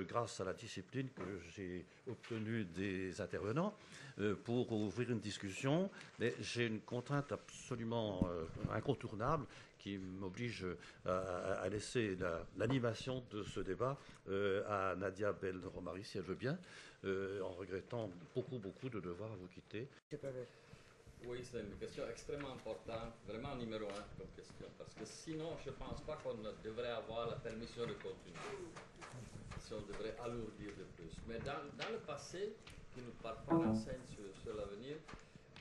Grâce à la discipline que j'ai obtenue des intervenants pour ouvrir une discussion. Mais j'ai une contrainte absolument incontournable qui m'oblige à laisser l'animation de ce débat à Nadia Belromari, si elle veut bien, en regrettant beaucoup de devoir vous quitter. Oui, c'est une question extrêmement importante, vraiment numéro un comme question, parce que sinon, je ne pense pas qu'on devrait avoir la permission de continuer. Si on devrait alourdir de plus. Mais dans le passé, qui nous parfois enseigne sur l'avenir,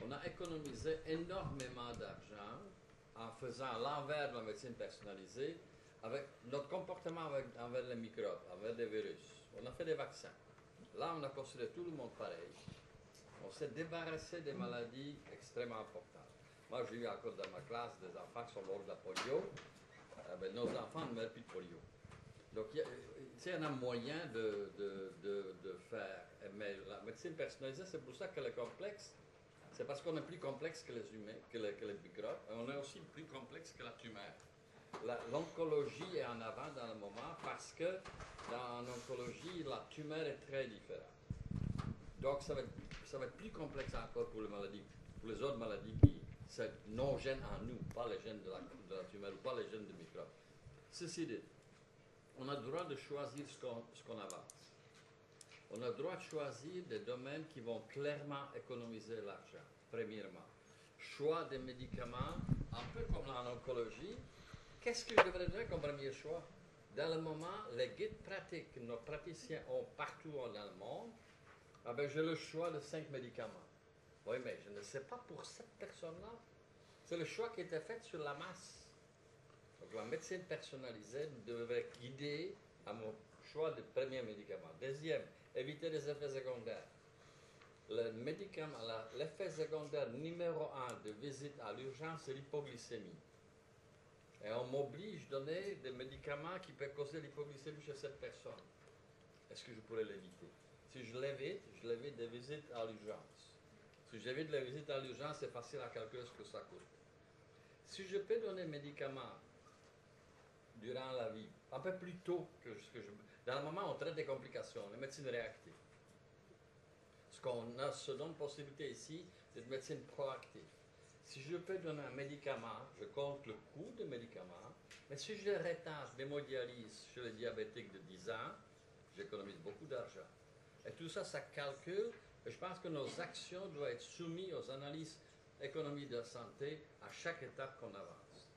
on a économisé énormément d'argent en faisant l'envers de la médecine personnalisée avec notre comportement envers les microbes, envers les virus. On a fait des vaccins. Là, on a considéré tout le monde pareil. On s'est débarrassé des maladies extrêmement importantes. Moi, j'ai eu encore dans ma classe des enfants qui sont morts de la polio. Nos enfants ne meurent plus de polio. Donc, il y a un moyen de faire. Mais la médecine personnalisée, c'est pour ça qu'elle est complexe. C'est parce qu'on est plus complexe que les humains, que les microbes. Et on est aussi plus complexe que la tumeur. L'oncologie est en avant dans le moment parce que dans l'oncologie, la tumeur est très différente. Donc, ça va être plus complexe encore pour les maladies, pour les autres maladies qui sont non gènes en nous, pas les gènes de la tumeur ou pas les gènes de microbes. Ceci dit, on a le droit de choisir ce qu'on avance. On a le droit de choisir des domaines qui vont clairement économiser l'argent, premièrement. Choix des médicaments, un peu comme en oncologie. Qu'est-ce que je devrais donner comme premier choix? Dans le moment, les guides pratiques que nos praticiens ont partout dans le monde, j'ai le choix de 5 médicaments. Oui, mais je ne sais pas pour cette personne-là. C'est le choix qui était fait sur la masse. Donc, la médecine personnalisée devrait guider à mon choix de premier médicament. Deuxième, éviter les effets secondaires. L'effet secondaire numéro 1 de visite à l'urgence, c'est l'hypoglycémie. Et on m'oblige à donner des médicaments qui peuvent causer l'hypoglycémie chez cette personne. Est-ce que je pourrais l'éviter? Si je l'évite des visites à l'urgence. Si j'évite les visites à l'urgence, c'est facile à calculer ce que ça coûte. Si je peux donner médicaments durant la vie, un peu plus tôt que ce que je... Dans le moment, on traite des complications, la médecine réactive. Se donne possibilité ici, c'est une médecine proactive. Si je peux donner un médicament, je compte le coût du médicament, mais si je retarde l'hémodialyse chez les diabétiques de 10 ans, j'économise beaucoup d'argent. Et tout ça, ça calcule, et je pense que nos actions doivent être soumises aux analyses économie de santé à chaque étape qu'on avance.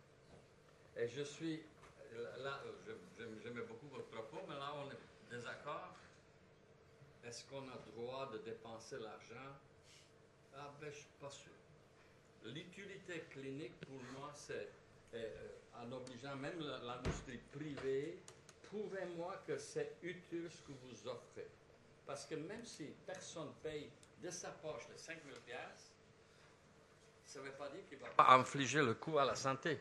Et je suis... Là, j'aimais beaucoup votre propos, mais là, on est désaccord. Est-ce qu'on a le droit de dépenser l'argent? Je ne suis pas sûr. L'utilité clinique, pour moi, c'est en obligeant même l'industrie privée, prouvez-moi que c'est utile ce que vous offrez. Parce que même si personne paye de sa poche les 5 000 $, ça ne veut pas dire qu'il ne va pas infliger le coût à la santé.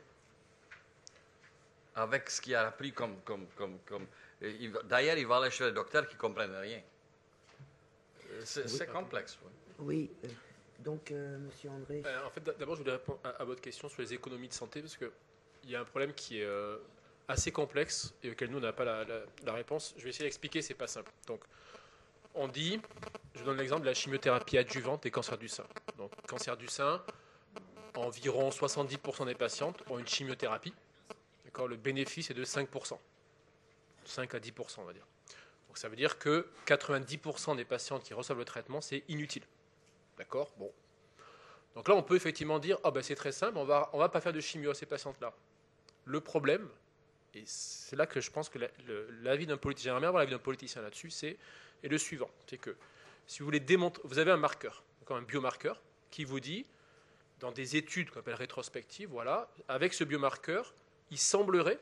Avec ce qu'il a appris comme d'ailleurs, il va aller chez les docteurs qui ne comprennent rien. C'est complexe. Oui. Donc, Monsieur André. En fait, d'abord, je voulais répondre à votre question sur les économies de santé, parce qu'il y a un problème qui est assez complexe et auquel nous, on n'a pas la réponse. Je vais essayer d'expliquer, c'est pas simple. Donc, on dit, je donne l'exemple de la chimiothérapie adjuvante des cancers du sein. Donc, cancer du sein, environ 70% des patientes ont une chimiothérapie. D'accord, le bénéfice est de 5%. 5 à 10%, on va dire. Donc, ça veut dire que 90% des patientes qui reçoivent le traitement, c'est inutile. D'accord? Bon. Donc là, on peut effectivement dire, c'est très simple, on va pas faire de chimio à ces patientes-là. Le problème, et c'est là que je pense que l'avis d'un politicien, j'aimerais bien avoir l'avis d'un politicien là-dessus, est le suivant. C'est que si vous voulez démontrer, vous avez un marqueur, un biomarqueur, qui vous dit, dans des études qu'on appelle rétrospectives, voilà, avec ce biomarqueur, il semblerait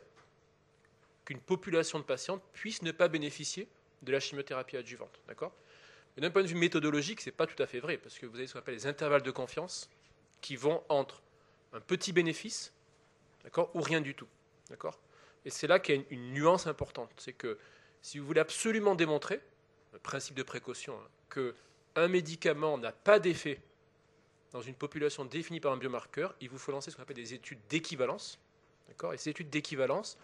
qu'une population de patients puisse ne pas bénéficier de la chimiothérapie adjuvante. D'accord ? Mais d'un point de vue méthodologique, ce n'est pas tout à fait vrai, parce que vous avez ce qu'on appelle les intervalles de confiance qui vont entre un petit bénéfice, d'accord, ou rien du tout. D'accord ? Et c'est là qu'il y a une nuance importante. C'est que si vous voulez absolument démontrer, le principe de précaution, qu'un médicament n'a pas d'effet dans une population définie par un biomarqueur, il vous faut lancer ce qu'on appelle des études d'équivalence. D'accord ? Et ces études d'équivalence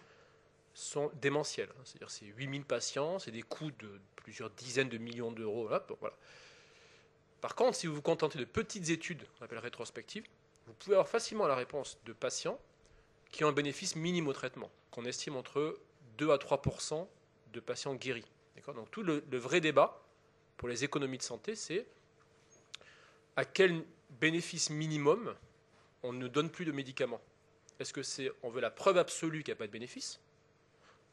sont démentielles. C'est-à-dire c'est 8000 patients, c'est des coûts de plusieurs dizaines de millions d'euros. Voilà. Par contre, si vous vous contentez de petites études, qu'on appelle rétrospectives, vous pouvez avoir facilement la réponse de patients qui ont un bénéfice minime au traitement, qu'on estime entre 2 à 3% de patients guéris. D'accord ? Donc tout le vrai débat pour les économies de santé, c'est à quel bénéfice minimum on ne donne plus de médicaments. Est-ce que on veut la preuve absolue qu'il n'y a pas de bénéfice ?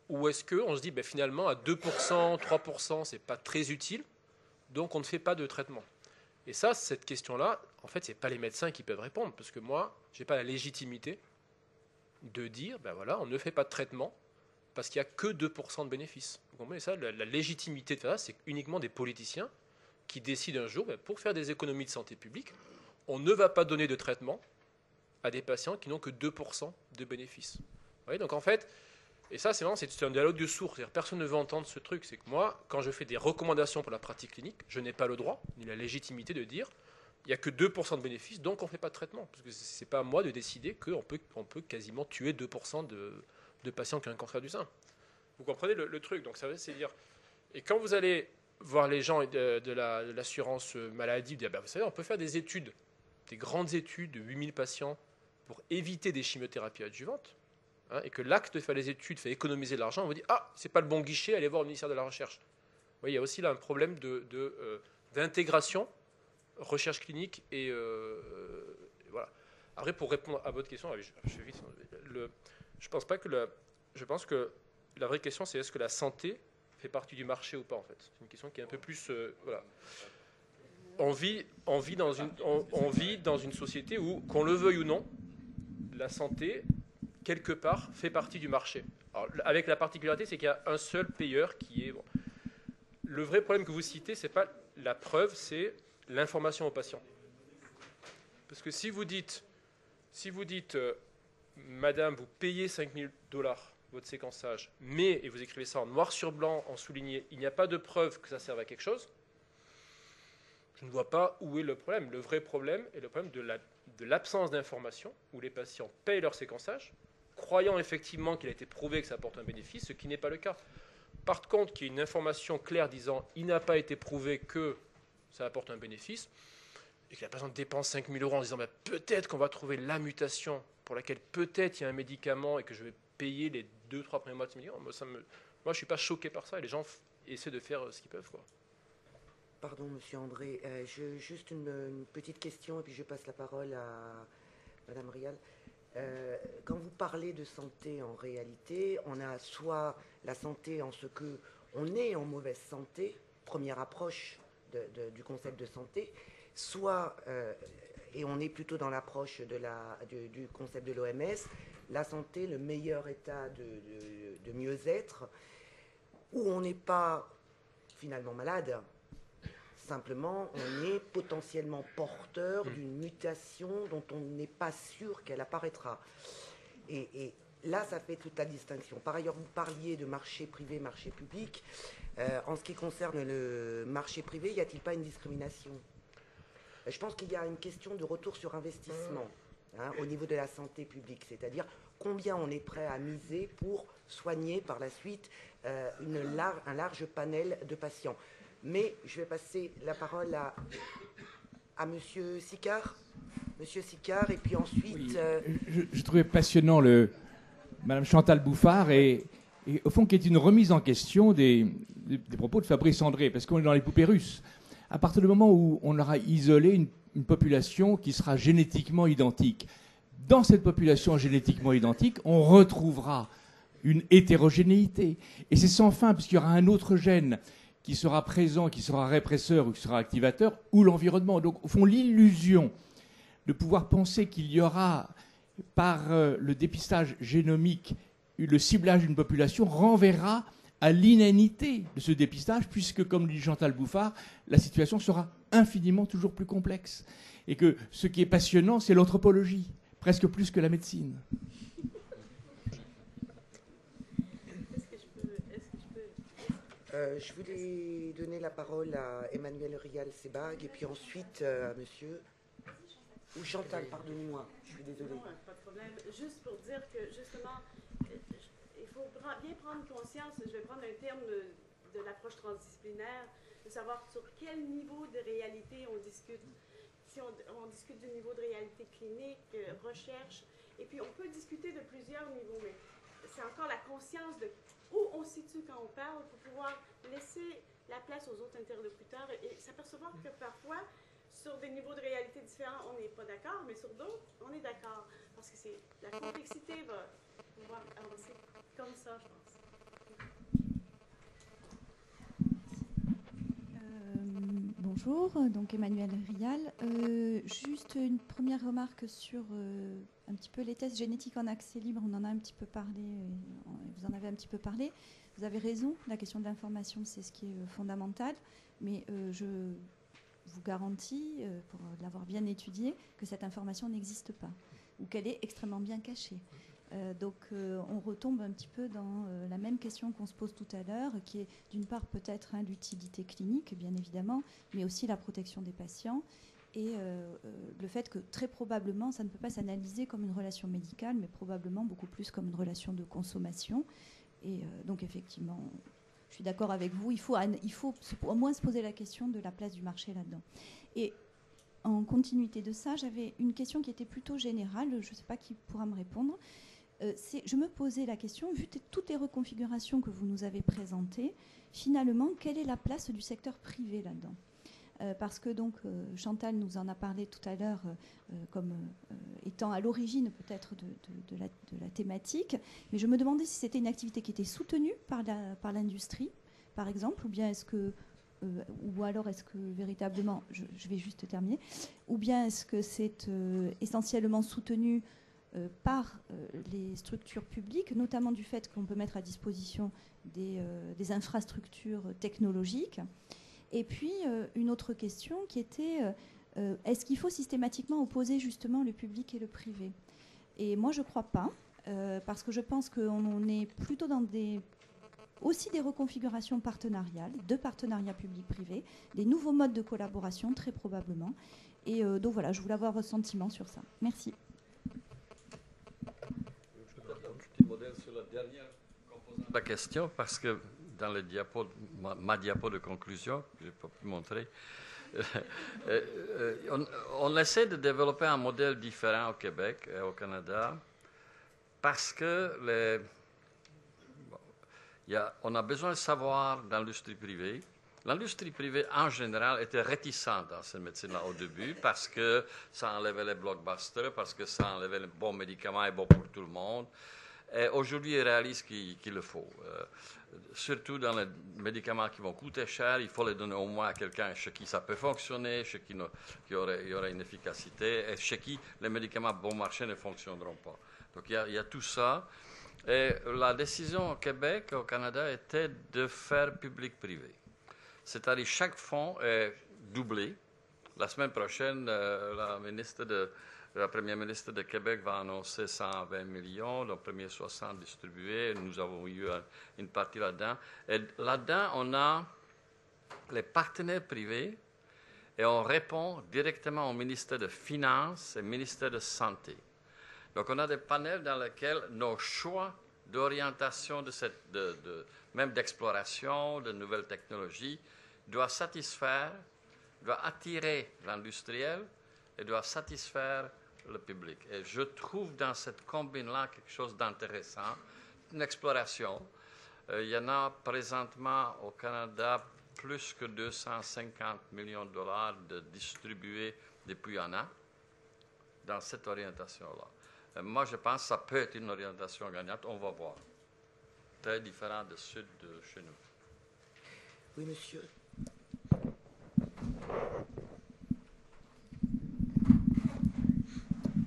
Ou est-ce qu'on se dit, finalement, à 2%, 3%, ce n'est pas très utile, donc on ne fait pas de traitement. Et ça, cette question-là, en fait, ce n'est pas les médecins qui peuvent répondre, parce que moi, je n'ai pas la légitimité de dire, on ne fait pas de traitement, parce qu'il n'y a que 2% de bénéfices. Vous comprenez ça ? La légitimité de faire ça, c'est uniquement des politiciens qui décident un jour, pour faire des économies de santé publique, on ne va pas donner de traitement à des patients qui n'ont que 2% de bénéfices. Vous voyez ? Donc en fait, et ça c'est un dialogue de sourds, c'est-à-dire personne ne veut entendre ce truc. C'est que moi, quand je fais des recommandations pour la pratique clinique, je n'ai pas le droit, ni la légitimité de dire il n'y a que 2% de bénéfices, donc on ne fait pas de traitement. Parce que ce n'est pas à moi de décider qu'on peut quasiment tuer 2% de patients qui ont un cancer du sein. Vous comprenez le truc ? Donc ça veut dire. Et quand vous allez voir les gens de l'assurance maladie, dire vous savez, on peut faire des études, des grandes études de 8000 patients pour éviter des chimiothérapies adjuvantes, et que l'acte de faire les études fait économiser de l'argent, on vous dit c'est pas le bon guichet, allez voir le ministère de la Recherche. Vous voyez, il y a aussi là un problème d'intégration, recherche clinique et voilà. Après, pour répondre à votre question, je vais vite. Je pense pas que je pense que la vraie question, c'est est-ce que la santé fait partie du marché ou pas, en fait. C'est une question qui est un peu plus... voilà. On vit dans une société où, qu'on le veuille ou non, la santé, quelque part, fait partie du marché. Alors, avec la particularité, c'est qu'il y a un seul payeur qui est... Bon. Le vrai problème que vous citez, ce n'est pas la preuve, c'est l'information au patient. Parce que si vous dites Madame, vous payez $5000 votre séquençage, mais, et vous écrivez ça en noir sur blanc, en souligné, il n'y a pas de preuve que ça serve à quelque chose, je ne vois pas où est le problème. Le vrai problème est le problème de l'absence d'information, où les patients payent leur séquençage, croyant effectivement qu'il a été prouvé que ça apporte un bénéfice, ce qui n'est pas le cas. Par contre, qu'il y ait une information claire disant il n'a pas été prouvé que ça apporte un bénéfice, et que la patiente dépense 5000 € en disant peut-être qu'on va trouver la mutation pour laquelle peut-être il y a un médicament et que je vais payer les 2-3 premiers mois de ce médicament, moi je ne suis pas choqué par ça, et les gens essaient de faire ce qu'ils peuvent, quoi. Pardon, Monsieur André, juste une petite question, et puis je passe la parole à Madame Rial. Quand vous parlez de santé, en réalité, on a soit la santé en ce que on est en mauvaise santé, première approche du concept de santé, soit, et on est plutôt dans l'approche du concept de l'OMS, la santé, le meilleur état de mieux-être, où on n'est pas finalement malade. Simplement, on est potentiellement porteur d'une mutation dont on n'est pas sûr qu'elle apparaîtra. Et là, ça fait toute la distinction. Par ailleurs, vous parliez de marché privé, marché public. En ce qui concerne le marché privé, y a-t-il pas une discrimination ? Je pense qu'il y a une question de retour sur investissement au niveau de la santé publique, c'est-à-dire combien on est prêt à miser pour soigner par la suite un large panel de patients. Mais je vais passer la parole à Monsieur Sicard. Monsieur Sicard, et puis ensuite... Oui, je trouvais passionnant Madame Chantal Bouffard, et au fond qui est une remise en question des propos de Fabrice André, parce qu'on est dans les poupées russes. À partir du moment où on aura isolé une population qui sera génétiquement identique, dans cette population génétiquement identique, on retrouvera une hétérogénéité. Et c'est sans fin, puisqu'il y aura un autre gène qui sera présent, qui sera répresseur ou qui sera activateur, ou l'environnement. Donc, au fond, l'illusion de pouvoir penser qu'il y aura, par le dépistage génomique, le ciblage d'une population renverra à l'inanité de ce dépistage, puisque, comme dit Chantal Bouffard, la situation sera infiniment toujours plus complexe. Et que ce qui est passionnant, c'est l'anthropologie, presque plus que la médecine. Je voulais donner la parole à Emmanuel Rial-Sebag et puis ensuite à monsieur... Ou Chantal, pardonnez-moi, je suis désolée. Non, pas de problème. Juste pour dire que, justement, il faut bien prendre conscience, je vais prendre un terme de l'approche transdisciplinaire, de savoir sur quel niveau de réalité on discute. Si on discute du niveau de réalité clinique, recherche, et puis on peut discuter de plusieurs niveaux, mais c'est encore la conscience de où on se situe quand on parle pour pouvoir laisser la place aux autres interlocuteurs et s'apercevoir que parfois, sur des niveaux de réalité différents, on n'est pas d'accord, mais sur d'autres, on est d'accord. Parce que la complexité va pouvoir avancer comme ça, je pense. Bonjour, donc Emmanuel Rial. Juste une première remarque sur un petit peu les tests génétiques en accès libre. On en a un petit peu parlé, vous en avez un petit peu parlé. Vous avez raison, la question de l'information, c'est ce qui est fondamental. Mais je vous garantis, pour l'avoir bien étudié, que cette information n'existe pas ou qu'elle est extrêmement bien cachée. Donc on retombe un petit peu dans la même question qu'on se pose tout à l'heure, qui est d'une part peut-être l'utilité clinique, bien évidemment, mais aussi la protection des patients et le fait que très probablement ça ne peut pas s'analyser comme une relation médicale, mais probablement beaucoup plus comme une relation de consommation. Et donc effectivement, je suis d'accord avec vous, il faut au moins se poser la question de la place du marché là-dedans. Et en continuité de ça, j'avais une question qui était plutôt générale, je ne sais pas qui pourra me répondre. Je me posais la question, vu toutes les reconfigurations que vous nous avez présentées, finalement, quelle est la place du secteur privé là-dedans ? Parce que donc Chantal nous en a parlé tout à l'heure comme étant à l'origine peut-être de la thématique, mais je me demandais si c'était une activité qui était soutenue par l'industrie, par exemple, ou bien est-ce que ou alors est-ce que véritablement, je vais juste terminer, ou bien est-ce que c'est essentiellement soutenu par les structures publiques, notamment du fait qu'on peut mettre à disposition des infrastructures technologiques. Et puis, une autre question qui était, est-ce qu'il faut systématiquement opposer justement le public et le privé ? Et moi, je ne crois pas, parce que je pense qu'on est plutôt dans aussi des reconfigurations partenariales, de partenariats public-privé, des nouveaux modes de collaboration, très probablement. Et donc voilà, je voulais avoir votre sentiment sur ça. Merci. Modèle sur la dernière composante de la question, parce que dans le ma diapo de conclusion, que je n'ai pas pu montrer, on essaie de développer un modèle différent au Québec et au Canada, parce que on a besoin de savoir dans l'industrie privée. L'industrie privée, en général, était réticente dans cette médecine-là au début parce que ça enlevait les blockbusters, parce que ça enlevait les bons médicaments et bon pour tout le monde. Et aujourd'hui, ils réalisent qu'il le faut. Surtout dans les médicaments qui vont coûter cher, il faut les donner au moins à quelqu'un chez qui ça peut fonctionner, chez qui il y aurait une efficacité, et chez qui les médicaments bon marché ne fonctionneront pas. Donc il y a tout ça. Et la décision au Québec, au Canada, était de faire public-privé. C'est-à-dire chaque fonds est doublé. La semaine prochaine, la première ministre de Québec va annoncer 120 millions, le premier 60 distribués. Nous avons eu une partie là-dedans. Et là-dedans, on a les partenaires privés et on répond directement au ministère de Finances et au ministère de Santé. Donc, on a des panels dans lesquels nos choix d'orientation, même d'exploration, de nouvelles technologies, doivent attirer l'industriel et doivent satisfaire le public. Et je trouve dans cette combine-là quelque chose d'intéressant, une exploration. Il y en a présentement au Canada plus que 250 millions de dollars de distribués depuis un an dans cette orientation-là. Moi, je pense que ça peut être une orientation gagnante. On va voir. Très différent de sud de chez nous. Oui, monsieur.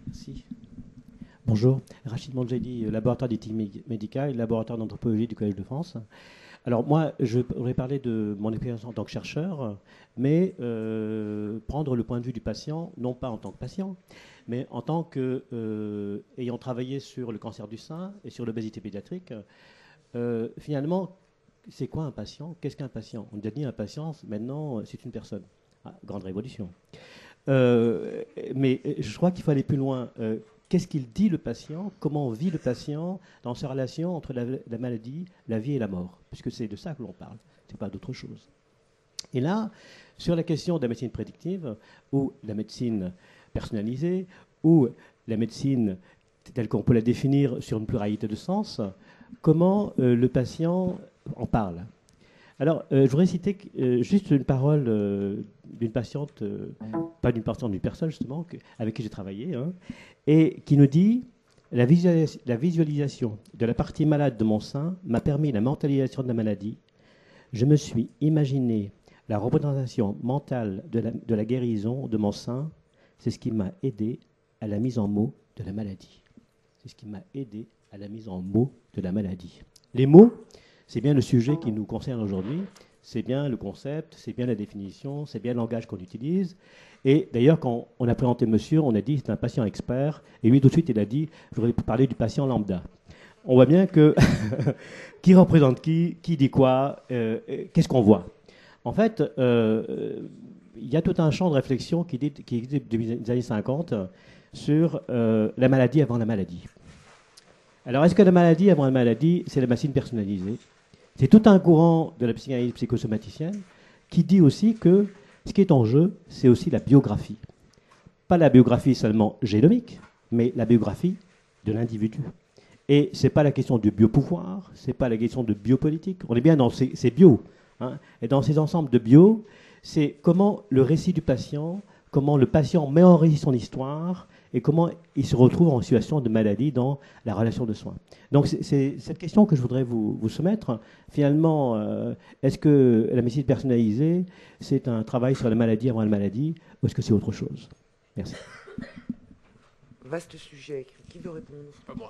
Merci. Bonjour, Rachid Manjeli, laboratoire d'éthique médicale et laboratoire d'anthropologie du Collège de France. Alors moi, je voudrais parler de mon expérience en tant que chercheur, mais prendre le point de vue du patient, non pas en tant que patient, mais en tant que ayant travaillé sur le cancer du sein et sur l'obésité pédiatrique. Finalement, c'est quoi un patient? Qu'est-ce qu'un patient? On a dit un patient, maintenant c'est une personne. Ah, grande révolution. Mais je crois qu'il faut aller plus loin. Qu'est-ce qu'il dit le patient? Comment vit le patient dans sa relation entre la maladie, la vie et la mort? Puisque c'est de ça que l'on parle, ce n'est pas d'autre chose. Et là, sur la question de la médecine prédictive, ou la médecine personnalisée, ou la médecine telle qu'on peut la définir sur une pluralité de sens, comment le patient en parle? Alors, je voudrais citer juste une parole d'une patiente, pas d'une patiente, d'une personne justement, avec qui j'ai travaillé, hein, et qui nous dit « La visualisation de la partie malade de mon sein m'a permis la mentalisation de la maladie. Je me suis imaginé la représentation mentale de la guérison de mon sein. C'est ce qui m'a aidé à la mise en mots de la maladie. » C'est ce qui m'a aidé à la mise en mots de la maladie. Les mots, c'est bien le sujet qui nous concerne aujourd'hui, c'est bien le concept, c'est bien la définition, c'est bien le langage qu'on utilise. Et d'ailleurs, quand on a présenté monsieur, on a dit c'est un patient expert, et lui tout de suite il a dit je voudrais parler du patient lambda. On voit bien que qui représente qui dit quoi, qu'est-ce qu'on voit. En fait, il y a tout un champ de réflexion qui existe depuis les années 50 sur la maladie avant la maladie. Alors, est-ce que la maladie avant la maladie, c'est la médecine personnalisée? C'est tout un courant de la psychanalyse psychosomaticienne qui dit aussi que ce qui est en jeu, c'est aussi la biographie. Pas la biographie seulement génomique, mais la biographie de l'individu. Et ce n'est pas la question du biopouvoir, ce n'est pas la question de biopolitique. On est bien dans ces bios. Hein, et dans ces ensembles de bio, c'est comment le récit du patient, comment le patient met en récit son histoire, et comment il se retrouve en situation de maladie dans la relation de soins. Donc c'est cette question que je voudrais vous soumettre. Finalement, est-ce que la médecine personnalisée, c'est un travail sur la maladie avant la maladie, ou est-ce que c'est autre chose? Merci. Vaste sujet. Qui veut répondre? Pas moi.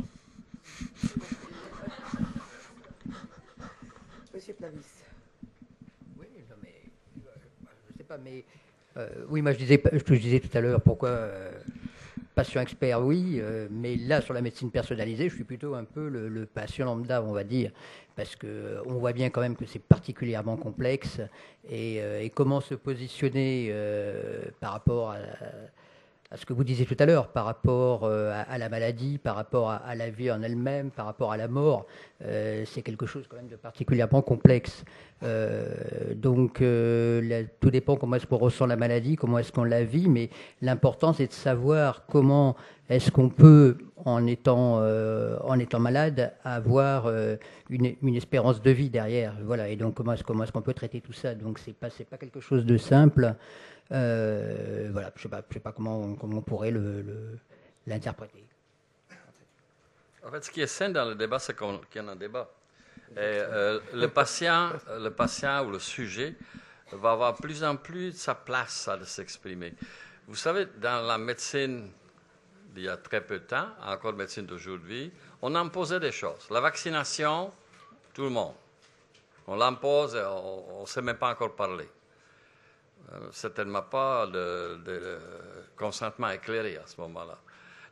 Monsieur Plavis. Oui, non, mais je ne sais pas, mais oui, moi je disais tout à l'heure pourquoi patient expert, oui, mais là sur la médecine personnalisée, je suis plutôt un peu le patient lambda, on va dire, parce que on voit bien quand même que c'est particulièrement complexe et comment se positionner par rapport à ce que vous disiez tout à l'heure, par rapport à la maladie, par rapport à la vie en elle-même, par rapport à la mort, c'est quelque chose quand même de particulièrement complexe. Donc tout dépend comment est-ce qu'on ressent la maladie, comment est-ce qu'on la vit, mais l'important c'est de savoir comment est-ce qu'on peut, en étant malade, avoir une espérance de vie derrière. Voilà. Et donc comment est-ce qu'on peut traiter tout ça. Donc c'est pas quelque chose de simple. Voilà, je sais pas comment on pourrait l'interpréter. En fait, ce qui est sain dans le débat, c'est qu'il y a un débat. Et, le patient ou le sujet va avoir plus en plus sa place à s'exprimer. Vous savez, dans la médecine d'il y a très peu de temps, encore médecine d'aujourd'hui, on imposait des choses. La vaccination, tout le monde. On l'impose et on ne sait même pas encore parler. Certainement pas de consentement éclairé à ce moment-là.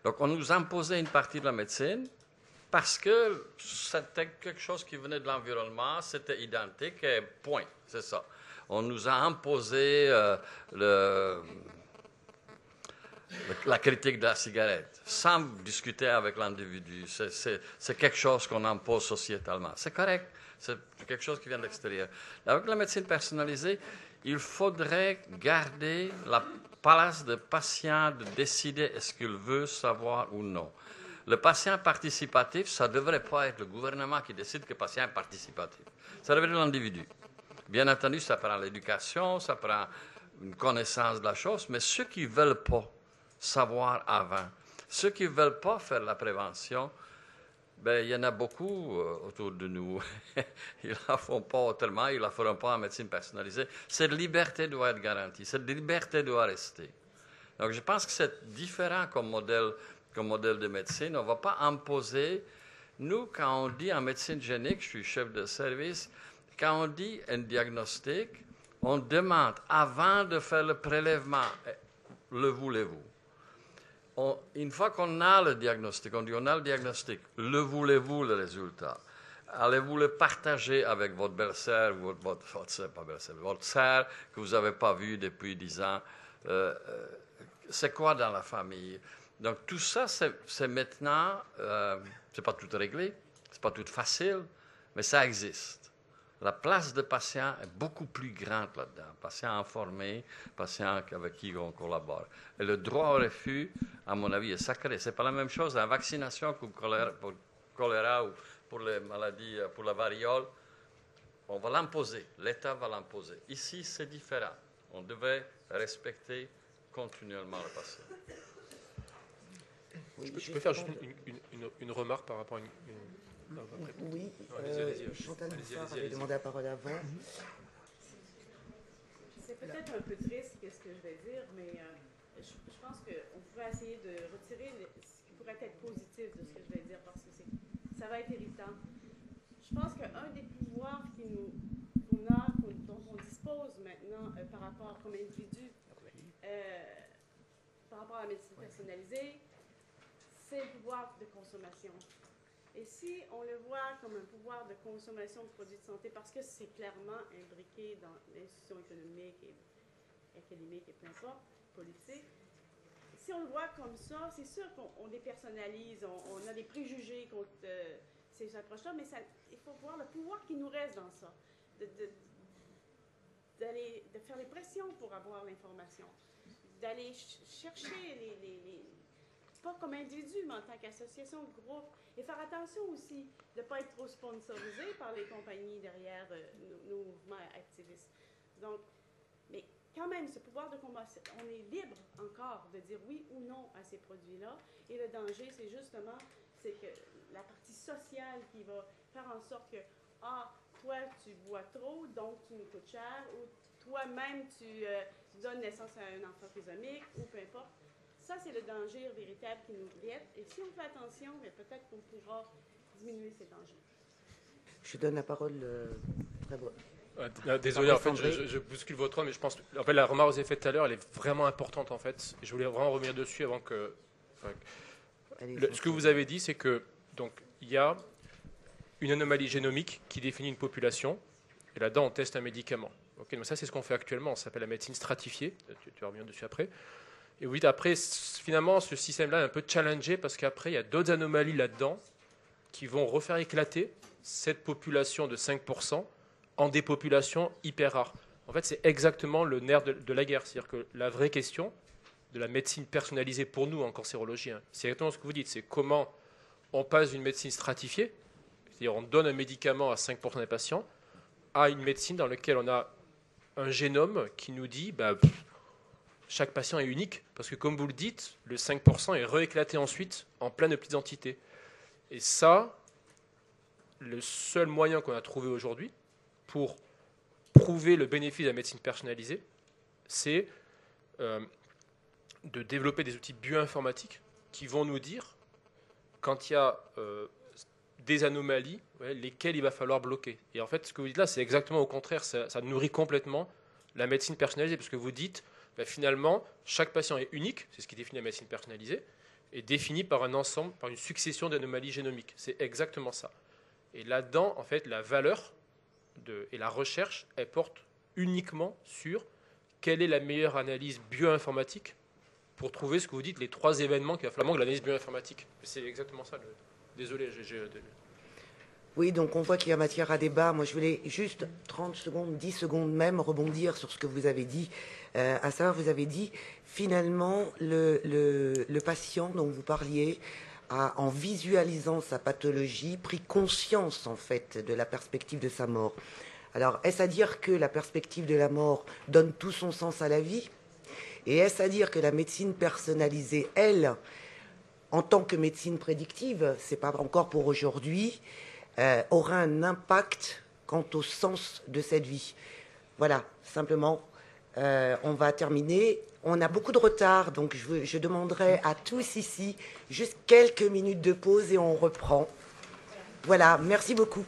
Donc, on nous imposait une partie de la médecine parce que c'était quelque chose qui venait de l'environnement, c'était identique, et point, c'est ça. On nous a imposé la critique de la cigarette, sans discuter avec l'individu. C'est quelque chose qu'on impose sociétalement. C'est correct, c'est quelque chose qui vient de l'extérieur. Avec la médecine personnalisée, il faudrait garder la place du patient de décider est-ce qu'il veut savoir ou non. Le patient participatif, ça ne devrait pas être le gouvernement qui décide que le patient est participatif. Ça devrait être l'individu. Bien entendu, ça prend l'éducation, ça prend une connaissance de la chose, mais ceux qui ne veulent pas savoir avant, ceux qui ne veulent pas faire la prévention, ben, il y en a beaucoup autour de nous. Ils ne la font pas autrement, ils ne la feront pas en médecine personnalisée. Cette liberté doit être garantie, cette liberté doit rester. Donc, je pense que c'est différent comme modèle comme modèle de médecine. On ne va pas imposer. Nous, quand on dit en médecine génique, je suis chef de service, quand on dit un diagnostic, on demande avant de faire le prélèvement, le voulez-vous? Une fois qu'on a le diagnostic, on dit on a le diagnostic, le voulez-vous le résultat? Allez-vous le partager avec votre belle-sœur, votre sœur que vous n'avez pas vue depuis 10 ans? C'est quoi dans la famille? Donc tout ça, c'est maintenant, c'est pas tout réglé, c'est pas tout facile, mais ça existe. La place de patient est beaucoup plus grande là-dedans. Patient informé, patient avec qui on collabore. Et le droit au refus, à mon avis, est sacré. C'est pas la même chose en vaccination que pour choléra ou pour les maladies, pour la variole. On va l'imposer, l'État va l'imposer. Ici, c'est différent. On devait respecter continuellement le patient. Oui, je peux faire juste une remarque par rapport à une Oui, Chantal Bouffard avait demandé la parole avant. C'est peut-être un peu triste ce que je vais dire, mais je pense qu'on pourrait essayer de retirer ce qui pourrait être positif de ce que je vais dire, parce que ça va être irritant. Je pense qu'un des pouvoirs dont on dispose maintenant par rapport comme individu, par rapport à la médecine personnalisée, c'est le pouvoir de consommation. Et si on le voit comme un pouvoir de consommation de produits de santé, parce que c'est clairement imbriqué dans l'institution économique et académique et peu importe, politique, si on le voit comme ça, c'est sûr qu'on dépersonnalise, on a des préjugés contre ces approches-là, mais il faut voir le pouvoir qui nous reste dans ça, de faire les pressions pour avoir l'information, d'aller chercher pas comme individu, mais en tant qu'association de groupe, et faire attention aussi de ne pas être trop sponsorisé par les compagnies derrière nos mouvements activistes. Donc, mais quand même, ce pouvoir de combat, on est libre encore de dire oui ou non à ces produits-là, et le danger, c'est justement, c'est que la partie sociale qui va faire en sorte que, toi, tu bois trop, donc tu nous coûtes cher, ou toi-même, tu donnes naissance à un enfant trisomique, ou peu importe. Ça, c'est le danger véritable qui nous guette. Et si on fait attention, peut-être qu'on pourra diminuer ces dangers. Je donne la parole désolé, en fait, je bouscule votre temps, mais je pense que la remarque que vous avez faite tout à l'heure, elle est vraiment importante, en fait. Je voulais vraiment revenir dessus avant que... ce que vous avez dit, c'est que donc il y a une anomalie génomique qui définit une population, et là-dedans, on teste un médicament. Okay, donc ça, c'est ce qu'on fait actuellement. Ça s'appelle la médecine stratifiée. Tu vas revenir dessus après. Et oui, après, finalement, ce système-là est un peu challengé parce qu'après, il y a d'autres anomalies là-dedans qui vont refaire éclater cette population de 5% en des populations hyper rares. En fait, c'est exactement le nerf de la guerre. C'est-à-dire que la vraie question de la médecine personnalisée pour nous, en cancérologie, c'est exactement ce que vous dites. C'est comment on passe d'une médecine stratifiée, c'est-à-dire on donne un médicament à 5% des patients, à une médecine dans laquelle on a un génome qui nous dit... chaque patient est unique, parce que comme vous le dites, le 5% est rééclaté ensuite en plein de petites entités. Et ça, le seul moyen qu'on a trouvé aujourd'hui pour prouver le bénéfice de la médecine personnalisée, c'est de développer des outils bioinformatiques qui vont nous dire quand il y a des anomalies, lesquelles il va falloir bloquer. Et en fait, ce que vous dites là, c'est exactement au contraire, ça nourrit complètement la médecine personnalisée, parce que vous dites... finalement, chaque patient est unique, c'est ce qui définit la médecine personnalisée, et défini par un ensemble, par une succession d'anomalies génomiques. C'est exactement ça. Et là-dedans, en fait, la valeur et la recherche, elle porte uniquement sur quelle est la meilleure analyse bioinformatique pour trouver ce que vous dites, les 3 événements qu'il va falloir de l'analyse bioinformatique. C'est exactement ça. Désolé, Oui, donc on voit qu'il y a matière à débat. Moi, je voulais juste 30 secondes, 10 secondes même, rebondir sur ce que vous avez dit. À savoir, vous avez dit, finalement, le patient dont vous parliez a, en visualisant sa pathologie, pris conscience, en fait, de la perspective de sa mort. Alors, est-ce à dire que la perspective de la mort donne tout son sens à la vie? Et est-ce à dire que la médecine personnalisée, elle, en tant que médecine prédictive, c'est pas encore pour aujourd'hui, aura un impact quant au sens de cette vie? Voilà, simplement, On va terminer. On a beaucoup de retard, donc je demanderai à tous ici juste quelques minutes de pause et on reprend. Voilà, merci beaucoup.